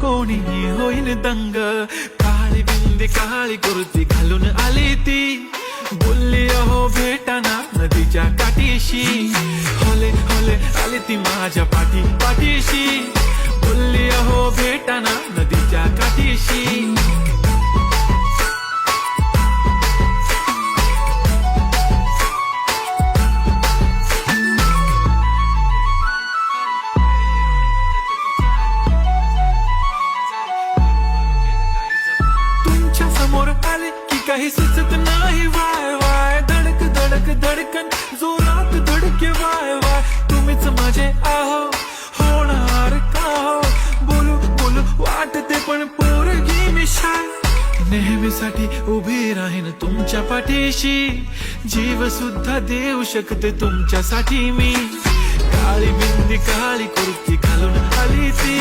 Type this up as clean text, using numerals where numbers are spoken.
कोणीही होईन दंग. काळी बिंदी काळी कुर्ती घालून आली ती, बोलली अहो भेटाना नदीच्या काठीशी. होले होले आली ती माझ्या पाठीशी, बोलली अहो भेटाना नदीच्या काठीशी. तुमच्या समोर आले की काही सुचत नाही, वाय वाय धडक धडक धडकन जोरात धडके, वाय वाय तुम्हीच माझे आहो, होणार का हो. बोलू बोलू वाटते पण पोरगी मी शाय, नेहमीसाठी उभी राहीन तुमच्या पाठीशी. जीव सुद्धा देऊ शकते तुमच्यासाठी मी. काळी बिंदी काळी कुर्ती घालून आली ती.